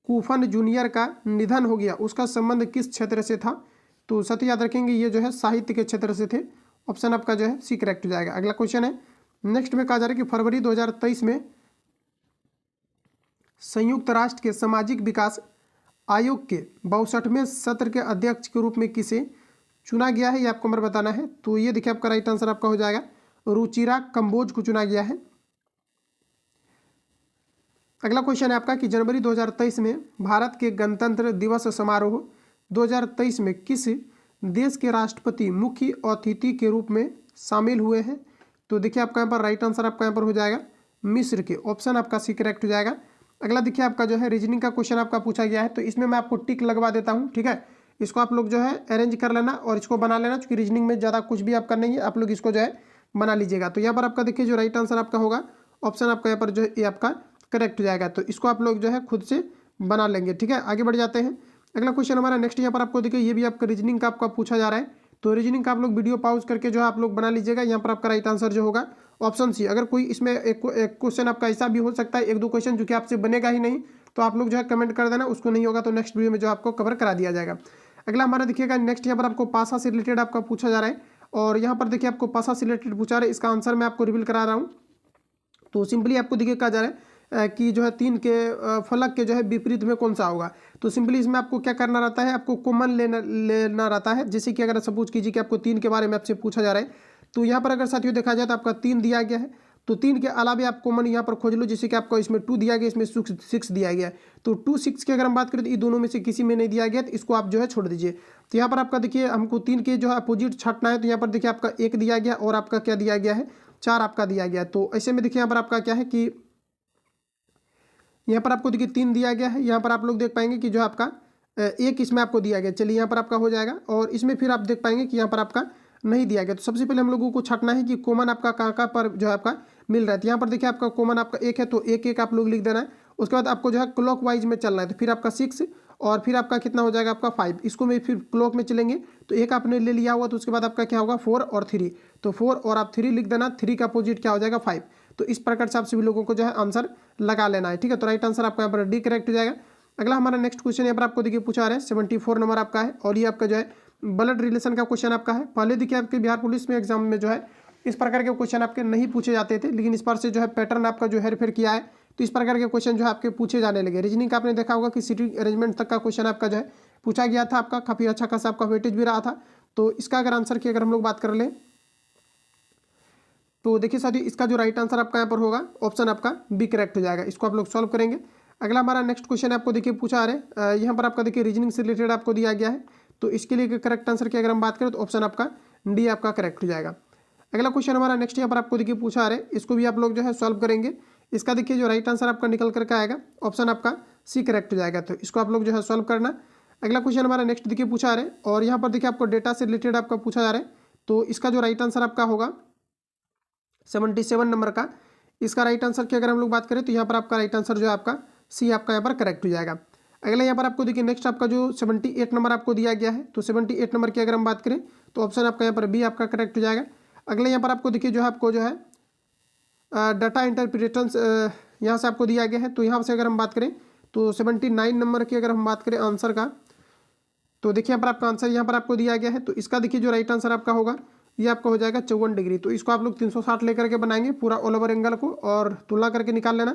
कूफन जूनियर का निधन हो गया, उसका संबंध किस क्षेत्र से था? तो सत्य याद रखेंगे ये जो है साहित्य के क्षेत्र से थे। ऑप्शन आपका जो है सी करेक्ट हो जाएगा। अगला क्वेश्चन है नेक्स्ट में कहा जा रहा है कि फरवरी 2023 में संयुक्त राष्ट्र के सामाजिक विकास आयोग के 62वें सत्र के अध्यक्ष के रूप में किसे चुना गया है? ये आपको हमें बताना है। तो ये देखिए आपका राइट आंसर आपका हो जाएगा रुचिरा कंबोज को चुना गया है। अगला क्वेश्चन है आपका कि जनवरी 2023 में भारत के गणतंत्र दिवस समारोह 2023 में किस देश के राष्ट्रपति मुख्य अतिथि के रूप में शामिल हुए हैं? तो देखिए आपका यहाँ पर राइट आंसर आपका यहाँ पर हो जाएगा मिस्र के, ऑप्शन आपका सी करेक्ट हो जाएगा। अगला देखिए आपका जो है रीजनिंग का क्वेश्चन आपका पूछा गया है, तो इसमें मैं आपको टिक लगवा देता हूँ, ठीक है। इसको आप लोग जो है अरेंज कर लेना और इसको बना लेना, क्योंकि रीजनिंग में ज़्यादा कुछ भी आपका नहीं है, आप लोग इसको जो है बना लीजिएगा। तो यहाँ पर आपका देखिए जो राइट आंसर आपका होगा ऑप्शन आपका यहाँ पर जो है ये आपका करेक्ट हो जाएगा। तो इसको आप लोग जो है खुद से बना लेंगे, ठीक है। आगे बढ़ जाते हैं। अगला क्वेश्चन हमारा नेक्स्ट यहाँ पर आपको देखिए ये भी आपका रीजनिंग का आपका पूछा जा रहा है। तो रीजनिंग का आप लोग वीडियो पॉज करके जो है आप लोग बना लीजिएगा। यहाँ पर आपका राइट आंसर जो होगा ऑप्शन सी। अगर कोई इसमें एक क्वेश्चन आपका ऐसा भी हो सकता है, एक दो क्वेश्चन जो कि आपसे बनेगा ही नहीं, तो आप लोग जो है कमेंट कर देना, उसको नहीं होगा तो नेक्स्ट वीडियो में जो आपको कवर करा दिया जाएगा। अगला हमारा देखिएगा नेक्स्ट यहाँ पर आपको पासा से रिलेटेड आपका पूछा जा रहा है, और यहाँ पर देखिए आपको पासा से रिलेटेड पूछा रहा है। इसका आंसर मैं आपको रिवील करा रहा हूँ। तो सिंपली आपको देखिए कहा जा रहा है कि जो है 3 के फलक के जो है विपरीत में कौन सा होगा। तो सिंपली इसमें आपको क्या करना रहता है, आपको कॉमन लेना रहता है। जैसे कि अगर सपोज कीजिए कि आपको 3 के बारे में आपसे पूछा जा रहा है, तो यहाँ पर अगर साथियों देखा जाए तो आपका 3 दिया गया है, तो 3 के अलावा आप कॉमन यहाँ पर खोज लो। जैसे कि आपको इसमें 2 दिया गया, इसमें 6 दिया गया है, तो 2 6 की अगर हम बात करें तो ये दोनों में से किसी में नहीं दिया गया, तो इसको आप जो है छोड़ दीजिए। तो यहाँ पर आपका देखिए हमको 3 के जो है अपोजिट छाटना है, तो यहाँ पर देखिए आपका 1 दिया गया और आपका क्या दिया गया है 4 आपका दिया गया। तो ऐसे में देखिए यहाँ पर आपका क्या है कि यहाँ पर आपको देखिए 3 दिया गया है। यहाँ पर आप लोग देख पाएंगे कि जो आपका 1 इसमें आपको दिया गया, चलिए यहाँ पर आपका हो जाएगा। और इसमें फिर आप देख पाएंगे कि यहाँ पर आपका नहीं दिया गया। तो सबसे पहले हम लोगों को छाटना है कि कॉमन आपका कहाँ पर जो है आपका मिल रहा है। तो यहाँ पर देखिए आपका कॉमन आपका 1 है, तो 1 1 आप लोग लिख देना है। उसके बाद आपको जो है क्लॉक वाइज में चलना है, तो फिर आपका 6 और फिर आपका कितना हो जाएगा आपका 5। इसको में फिर क्लॉक में चलेंगे, तो 1 आपने ले लिया हुआ, तो उसके बाद आपका क्या होगा 4 और 3। तो 4 और आप 3 लिख देना, 3 का अपोजिट क्या हो जाएगा 5। तो इस प्रकार से आप सभी लोगों को जो है आंसर लगा लेना है, ठीक है। तो राइट आंसर आपका यहाँ पर डी करेक्ट हो जाएगा। अगला हमारा नेक्स्ट क्वेश्चन यहाँ पर आपको देखिए पूछा रहा है 74 नंबर आपका है, और ये आपका जो है ब्लड रिलेशन का क्वेश्चन आपका है। पहले देखिए आपके बिहार पुलिस में एग्जाम में जो है इस प्रकार के क्वेश्चन आपके नहीं पूछे जाते थे, लेकिन इस बार से जो है पैटर्न आपका जो हेर फेर किया है, तो इस प्रकार के क्वेश्चन जो है आपके पूछे जाने लगे। रीजनिंग का आपने देखा होगा कि सीटिंग अरेंजमेंट तक का क्वेश्चन आपका जो है पूछा गया था, आपका काफ़ी अच्छा खासा आपका वेटेज भी रहा था। तो इसका अगर आंसर की अगर हम लोग बात कर लें तो देखिए साथियों, इसका जो राइट आंसर आपका यहाँ पर होगा ऑप्शन आपका बी करेक्ट हो जाएगा। इसको आप लोग सॉल्व करेंगे। अगला हमारा नेक्स्ट क्वेश्चन आपको देखिए पूछा आ रहा है, यहाँ पर आपका देखिए रीजनिंग से रिलेटेड आपको दिया गया है। तो इसके लिए करेक्ट आंसर की अगर हम बात करें तो ऑप्शन आपका डी आपका करेक्ट हो जाएगा। अगला क्वेश्चन हमारा नेक्स्ट यहाँ पर आपको देखिए पूछा आ रहा है, इसको भी आप लोग जो है सॉल्व करेंगे। इसका देखिए जो राइट आंसर आपका निकल करके आएगा ऑप्शन आपका सी करेक्ट हो जाएगा। तो इसको आप लोग जो है सॉल्व करना। अगला क्वेश्चन हमारा नेक्स्ट देखिए पूछा आ रहा है, और यहाँ पर देखिए आपको डेटा से रिलेटेड आपका पूछा जा रहा है। तो इसका जो राइट आंसर आपका होगा 77 नंबर का, इसका राइट आंसर की अगर हम लोग बात करें तो यहाँ पर आपका राइट आंसर जो है आपका सी आपका यहाँ पर करेक्ट हो जाएगा। अगला यहाँ पर आपको देखिए नेक्स्ट आपका जो 78 नंबर आपको दिया गया है, तो 78 नंबर की अगर हम बात करें तो ऑप्शन आपका यहाँ पर बी आपका करेक्ट हो जाएगा। अगले यहाँ पर आपको देखिए जो है आपको जो है डाटा इंटरप्रिटेशंस यहाँ से आपको दिया गया है। तो यहाँ से अगर हम बात करें तो 79 नंबर की अगर हम बात करें आंसर का, तो देखिए यहाँ पर आपका आंसर यहाँ पर आपको दिया गया है। तो इसका देखिए जो राइट आंसर आपका होगा ये आपका हो जाएगा 54 डिग्री। तो इसको आप लोग 360 लेकर के बनाएंगे पूरा ऑल ओवर एंगल को, और तुलना करके निकाल लेना।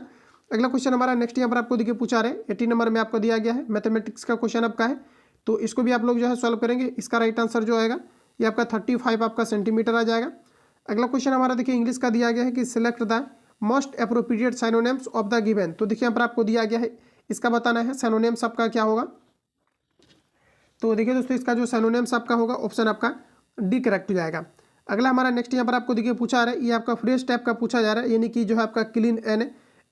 अगला क्वेश्चन हमारा नेक्स्ट यहाँ पर आपको देखिए पूछा रहे 80 नंबर में आपको दिया गया है, मैथमेटिक्स का क्वेश्चन आपका है। तो इसको भी आप लोग जो है सॉल्व करेंगे। इसका राइट आंसर जो आएगा ये आपका 35 आपका सेंटीमीटर आ जाएगा। अगला क्वेश्चन हमारा देखिए इंग्लिश का दिया गया है कि select the most appropriate synonyms of the given. तो देखिए यहाँ पर आपको दिया गया है, इसका बताना है साइनोनिम्स आपका क्या होगा। तो देखिए दोस्तों, इसका जो साइनोनिम्स आपका होगा ऑप्शन आपका डी करेक्ट हो जाएगा। अगला हमारा नेक्स्ट यहाँ पर आपको देखिए पूछा आ रहा है, ये आपका फ्रेश टाइप का पूछा जा रहा है, यानी कि जो है आपका क्लीन एन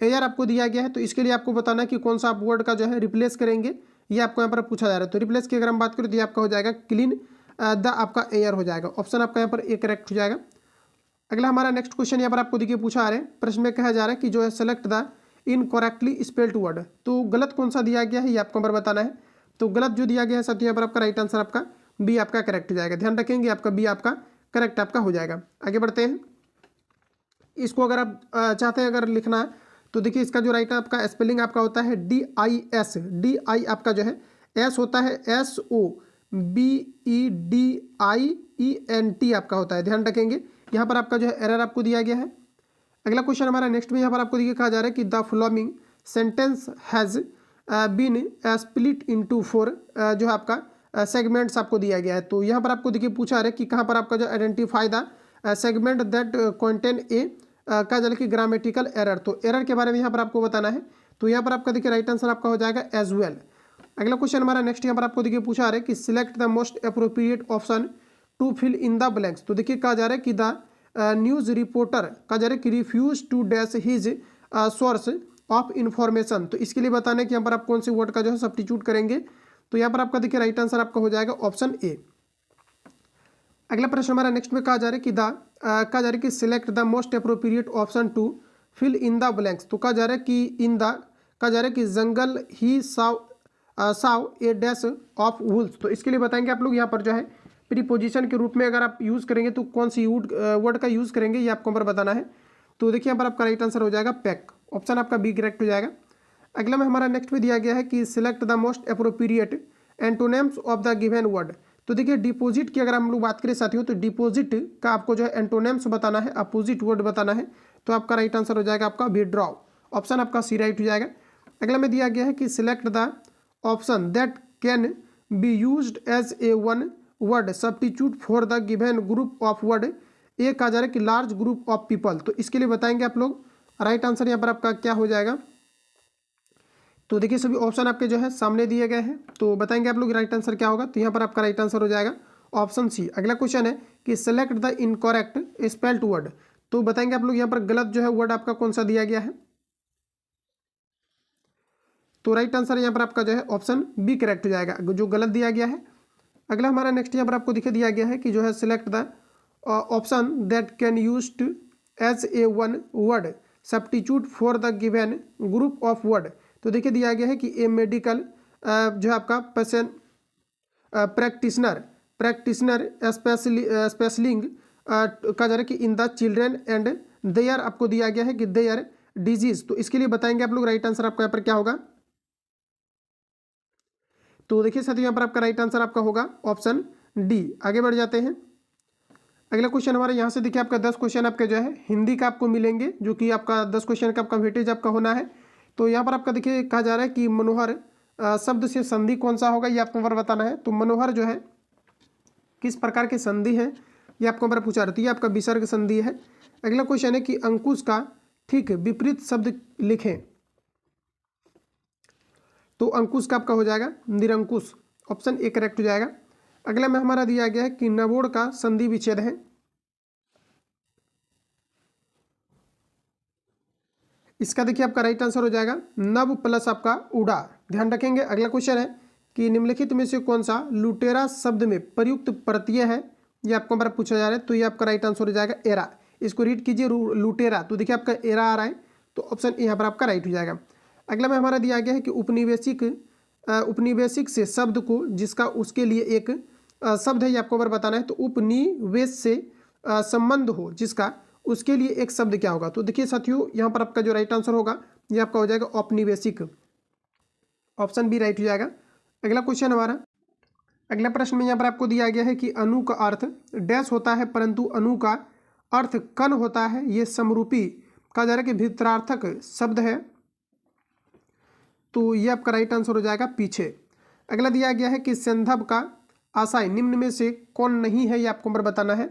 एयर आपको दिया गया है। तो इसके लिए आपको बताना है कि कौन सा आप वर्ड का जो है रिप्लेस करेंगे, ये आपको यहाँ पर पूछा जा रहा है। तो रिप्लेस की अगर हम बात करें तो ये आपका हो जाएगा क्लीन द आपका एयर हो जाएगा। ऑप्शन आपका यहाँ पर ए करेक्ट हो जाएगा। अगला हमारा नेक्स्ट क्वेश्चन यहाँ पर आपको देखिए पूछा आ रहा है, प्रश्न में कहा जा रहा है कि जो है select the incorrectly spelled word. तो गलत कौन सा दिया गया है ये आपको यहाँ पर बताना है। तो गलत जो दिया गया है साथियों यहाँ पर आपका राइट आंसर आपका बी आपका करेक्ट हो जाएगा। ध्यान रखेंगे आपका बी आपका करेक्ट आपका हो जाएगा। आगे बढ़ते हैं। इसको अगर आप चाहते हैं अगर लिखना है तो देखिए इसका जो राइट आपका स्पेलिंग आपका होता है DIS। DI आपका जो है एस होता है SOBEDIENT आपका होता है। ध्यान रखेंगे, यहाँ पर आपका जो है एरर आपको दिया गया है। अगला क्वेश्चन हमारा नेक्स्ट में यहाँ पर आपको देखिए कहा जा रहा है कि the following sentence has been split into 4 जो है आपका सेगमेंट्स आपको दिया गया है। तो यहाँ पर आपको देखिए पूछा है कि कहाँ पर आपका जो identify the segment that contain a का जल की ग्रामेटिकल एरर। तो एरर के बारे में यहाँ पर आपको बताना है। तो यहाँ पर आपका देखिए राइट आंसर आपका हो जाएगा एज वेल। अगला क्वेश्चन हमारा नेक्स्ट यहाँ पर आपको देखिए पूछा है कि select the most appropriate option to fill in the blanks. तो देखिए कहा जा रहा है कि द न्यूज़ रिपोर्टर कहा जा रहा है कि refuse to dash his source of information. तो इसके लिए बताना है कि यहाँ पर आप कौन से वर्ड का जो है सब्स्टिट्यूट करेंगे। तो यहाँ पर आपका देखिए राइट आंसर आपका हो जाएगा ऑप्शन ए। अगला प्रश्न हमारा नेक्स्ट में कहा जा रहा है कि कहा जा रहा है कि select the most appropriate option to fill in the blanks. तो कहा जा रहा है कि कहा जा रहा है कि जंगल ही साव ए डैश ऑफ वुल्स। तो इसके लिए बताएंगे आप लोग यहाँ पर जो है प्रीपोजिशन के रूप में अगर आप यूज़ करेंगे तो कौन सी वर्ड का यूज़ करेंगे ये आपको पर बताना है। तो देखिए यहाँ पर आपका राइट आंसर हो जाएगा पैक। ऑप्शन आपका बी करेक्ट हो जाएगा। अगला में हमारा नेक्स्ट में दिया गया है कि select the most appropriate antonyms of the given word. तो देखिए डिपॉजिट की अगर हम लोग बात करें साथियों तो डिपॉजिट का आपको जो है एंटोनेम्स बताना है, अपोजिट वर्ड बताना है। तो आपका राइट आंसर हो जाएगा आपका विड्रॉ। ऑप्शन आपका सी राइट हो जाएगा। अगला में दिया गया है कि select the option that can be used as a one word substitute for the given group of word. एक कहा जा रहा है कि लार्ज ग्रुप ऑफ पीपल। तो इसके लिए बताएंगे आप लोग राइट आंसर यहाँ पर आपका क्या हो जाएगा। तो देखिए सभी ऑप्शन आपके जो है सामने दिए गए हैं, तो बताएंगे आप लोग राइट आंसर क्या होगा। तो यहाँ पर आपका राइट आंसर हो जाएगा ऑप्शन सी। अगला क्वेश्चन है कि select the incorrect spelled word. तो बताएंगे आप लोग यहाँ पर गलत जो है वर्ड आपका कौन सा दिया गया है। तो राइट आंसर यहाँ पर आपका जो है ऑप्शन बी करेक्ट हो जाएगा, जो गलत दिया गया है। अगला हमारा नेक्स्ट यहाँ पर आपको दिखे दिया गया है कि जो है select the option that can used as a one word substitute for the given group of word. तो देखिए दिया गया है कि ए मेडिकल जो है आपका पेशेंट प्रैक्टिशनर स्पेशलिंग का जा रहा है कि in the children and there आपको दिया गया है कि देयर डिजीज। तो इसके लिए बताएंगे आप लोग राइट आंसर आपका यहाँ पर क्या होगा। तो देखिए साथियों यहाँ पर आपका राइट आंसर आपका होगा ऑप्शन डी। आगे बढ़ जाते हैं। अगला क्वेश्चन हमारे यहाँ से देखिए आपका 10 क्वेश्चन आपके जो है हिंदी का आपको मिलेंगे, जो कि आपका 10 क्वेश्चन का आपका वेटेज आपका होना है। तो यहाँ पर आपका देखिए कहा जा रहा है कि मनोहर शब्द से संधि कौन सा होगा ये आपको पर बताना है। तो मनोहर जो है किस प्रकार की संधि है ये आपको पर पूछा रहती है, आपका विसर्ग संधि है। अगला क्वेश्चन है कि अंकुश का ठीक विपरीत शब्द लिखें। तो अंकुश का आपका हो जाएगा निरंकुश, ऑप्शन ए करेक्ट हो जाएगा। अगला में हमारा दिया गया है कि नवोढ़ का संधि विच्छेद है। इसका देखिए आपका राइट आंसर हो जाएगा नव प्लस आपका उड़ा। ध्यान रखेंगे। अगला क्वेश्चन है कि निम्नलिखित में से कौन सा लुटेरा शब्द में प्रयुक्त प्रत्यय है, ये आपको हमारा पूछा जा रहा है। तो ये आपका राइट आंसर हो जाएगा एरा। इसको रीड कीजिए लुटेरा, तो देखिए आपका एरा आ रहा है, तो ऑप्शन यहाँ पर आपका राइट हो जाएगा। अगला में हमारा दिया गया है कि उपनिवेशिक से शब्द को जिसका उसके लिए एक शब्द है, ये आपको अगर बताना है। तो उपनिवेश से संबंध हो जिसका उसके लिए एक शब्द क्या होगा। तो देखिए साथियों, यहाँ पर आपका जो राइट आंसर होगा ये आपका हो जाएगा औपनिवेशिक, ऑप्शन बी राइट हो जाएगा। अगला क्वेश्चन हमारा, अगला प्रश्न में यहाँ पर आपको दिया गया है कि अणु का अर्थ डैश होता है परंतु अणु का अर्थ कण होता है। ये समरूपी कहा जा रहा है कि भित्रार्थक शब्द है। तो ये आपका राइट आंसर हो जाएगा पीछे। अगला दिया गया है कि संदर्भ का आशय निम्न में से कौन नहीं है, ये आपको नंबर बताना है।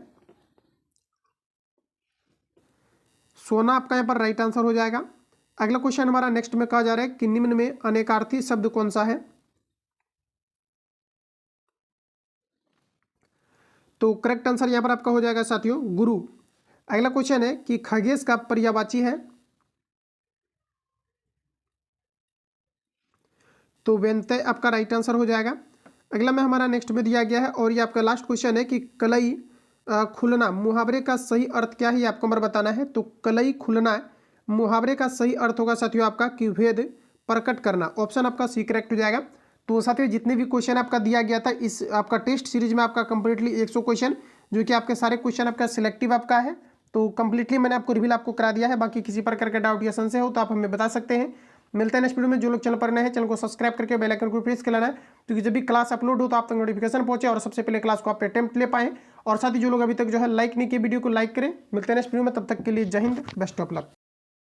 सोना आपका यहाँ पर राइट आंसर हो जाएगा। अगला क्वेश्चन हमारा नेक्स्ट में कहा जा रहा है कि निम्न में अनेकार्थी शब्द कौन सा है। तो करेक्ट आंसर यहाँ पर आपका हो जाएगा साथियों गुरु। अगला क्वेश्चन है कि खगेश का पर्यायवाची है। तो व्यंतय आपका राइट आंसर हो जाएगा। अगला में हमारा नेक्स्ट में दिया गया है और ये आपका लास्ट क्वेश्चन है कि कलई खुलना मुहावरे का सही अर्थ क्या है, ये आपको हमारा बताना है। तो कलई खुलना मुहावरे का सही अर्थ होगा साथियों आपका कि भेद प्रकट करना, ऑप्शन आपका सी करेक्ट हो जाएगा। तो साथियों जितने भी क्वेश्चन आपका दिया गया था इस आपका टेस्ट सीरीज में आपका कंप्लीटली 100 क्वेश्चन, जो कि आपके सारे क्वेश्चन आपका सिलेक्टिव आपका है। तो कंप्लीटली मैंने आपको रिवील आपको करा दिया है। बाकी किसी प्रकार का डाउट या संशय हो तो आप हमें बता सकते हैं। मिलते हैं नेक्स्ट वीडियो में। जो लोग चैनल पर नए हैं चैनल को सब्सक्राइब करके बेल आइकन को प्रेस कर लेना है, क्योंकि जब भी क्लास अपलोड हो तो आप तक नोटिफिकेशन पहुंचे और सबसे पहले क्लास को आप अटेम्प्ट ले पाएं। और साथ ही जो लोग अभी तक जो है लाइक नहीं किए वीडियो को लाइक करें। मिलते हैं नेक्स्ट वीडियो में, तब तक के लिए जय हिंद, बेस्ट ऑफ लक।